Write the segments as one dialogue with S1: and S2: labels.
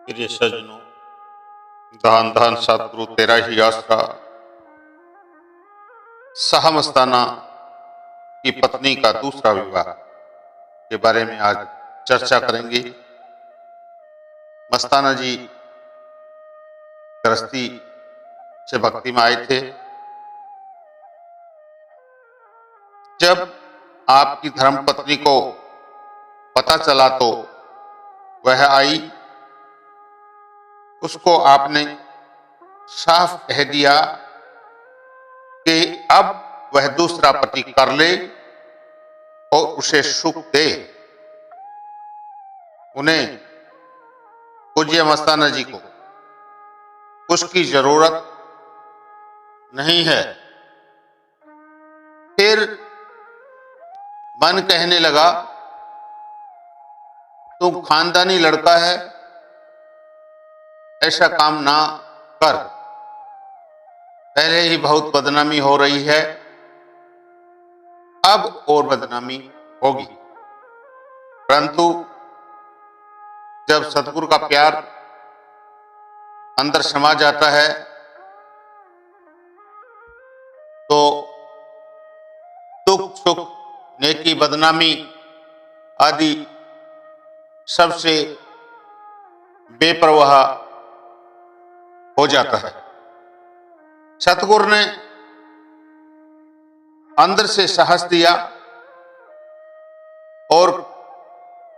S1: प्रिय सज्जनों, धन धन सतगुरु तेरा ही आसरा। शाह-मस्ताना की पत्नी का दूसरा विवाह के बारे में आज चर्चा करेंगे। मस्ताना जी गृहस्थी से भक्ति में आए थे। जब आपकी धर्म पत्नी को पता चला तो वह आई। उसको आपने साफ कह दिया कि अब वह दूसरा पति कर ले और उसे सुख दे। उन्हें पूज्य मस्ताना जी को उसकी जरूरत नहीं है। फिर मन कहने लगा, तू खानदानी लड़का है, ऐसा काम ना कर, पहले ही बहुत बदनामी हो रही है, अब और बदनामी होगी। परंतु जब सतगुरु का प्यार अंदर समा जाता है तो दुख सुख नेकी बदनामी आदि सबसे बेपरवाह हो जाता है। सतगुरु ने अंदर से साहस दिया और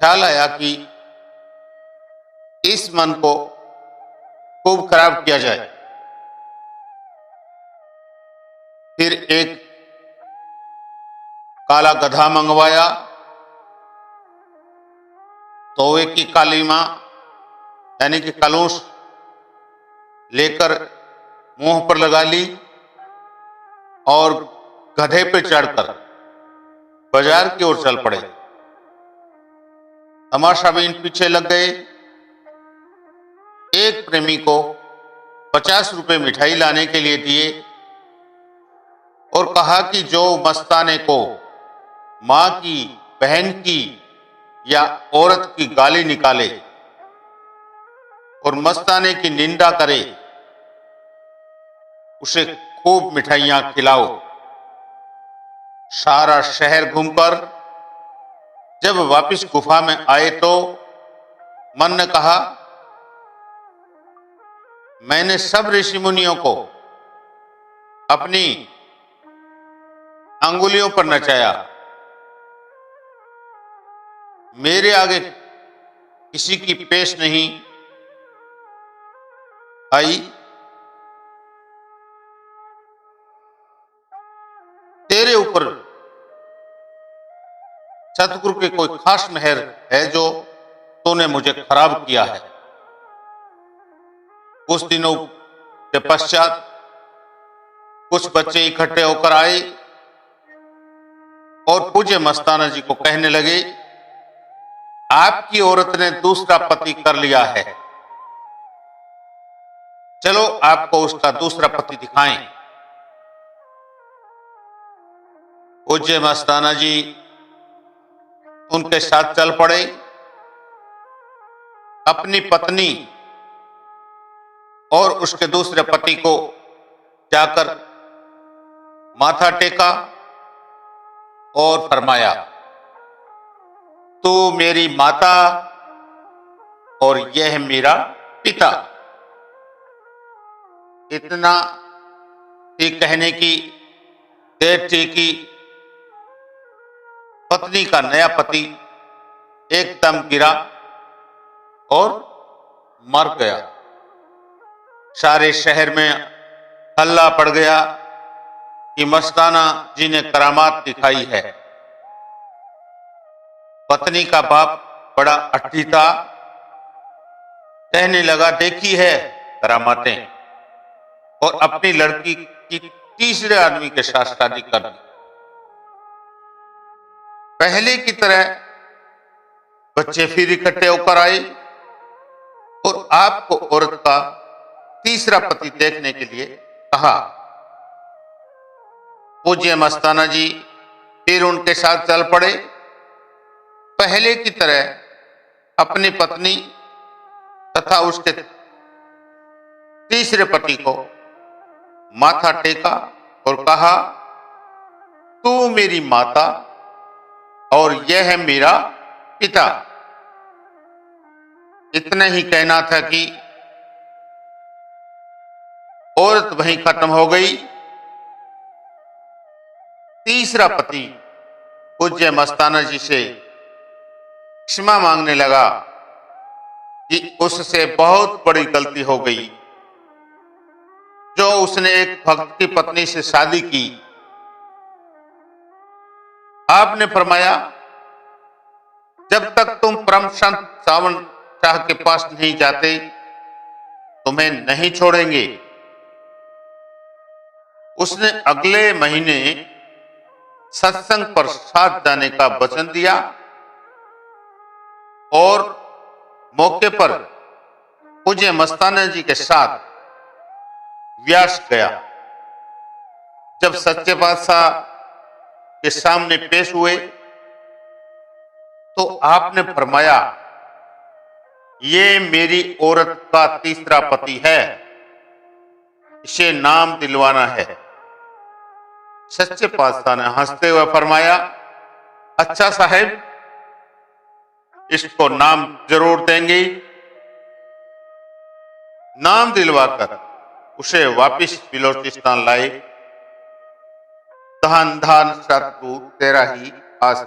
S1: ख्याल आया कि इस मन को खूब खराब किया जाए। फिर एक काला गधा मंगवाया, तोवे की काली मां यानी कि कलूष लेकर मुंह पर लगा ली और गधे पे चढ़कर बाजार की ओर चल पड़े। तमाशाबीन पीछे लग गए। एक प्रेमी को 50 रुपए मिठाई लाने के लिए दिए और कहा कि जो मस्ताने को मां की, बहन की या औरत की गाली निकाले और मस्ताने की निंदा करे, उसे खूब मिठाइयां खिलाओ। सारा शहर घूमकर जब वापस गुफा में आए तो मन ने कहा, मैंने सब ऋषि मुनियों को अपनी अंगुलियों पर नचाया, मेरे आगे किसी की पेश नहीं आई। तेरे ऊपर सतगुरु के कोई खास मेहर है जो तूने मुझे खराब किया है। कुछ दिनों के पश्चात कुछ बच्चे इकट्ठे होकर आए और पूज्य मस्ताना जी को कहने लगे, आपकी औरत ने दूसरा पति कर लिया है, चलो आपको उसका दूसरा पति दिखाएं। पूज्य मस्ताना जी उनके साथ चल पड़े। अपनी पत्नी और उसके दूसरे पति को जाकर माथा टेका और फरमाया, तू मेरी माता और यह मेरा पिता। इतना ही कहने की देर थी कि पत्नी का नया पति एकदम गिरा और मर गया। सारे शहर में हल्ला पड़ गया कि मस्ताना जी ने करामात दिखाई है। पत्नी का बाप बड़ा अट्ठी था, कहने लगा, देखी है करामातें, और अपनी लड़की की तीसरे आदमी के साथ शादी कर दी। पहले की तरह बच्चे फिर इकट्ठे होकर आए और आपको औरत का तीसरा पति देखने के लिए कहा। पूज्य मस्ताना जी फिर उनके साथ चल पड़े। पहले की तरह अपनी पत्नी तथा उसके तीसरे पति को माथा टेका और कहा, तू मेरी माता और यह है मेरा पिता। इतना ही कहना था कि औरत वहीं खत्म हो गई। तीसरा पति पूज्य मस्ताना जी से क्षमा मांगने लगा कि उससे बहुत बड़ी गलती हो गई, जो उसने एक भक्त की पत्नी से शादी की। आपने फरमाया, जब तक तुम परम संत सावन शाह के पास नहीं जाते तुम्हें नहीं छोड़ेंगे। उसने अगले महीने सत्संग पर साथ जाने का वचन दिया और मौके पर पूज्य मस्ताना जी के साथ व्यास गया। जब सच्चे बादशाह के सामने पेश हुए तो आपने फरमाया, ये मेरी औरत का तीसरा पति है, इसे नाम दिलवाना है। सच्चे पातशाह ने हंसते हुए फरमाया, अच्छा साहब, इसको नाम जरूर देंगे। नाम दिलवाकर उसे वापिस बिलोचिस्तान लाए। धन धन सतगुरु तेरा ही आस।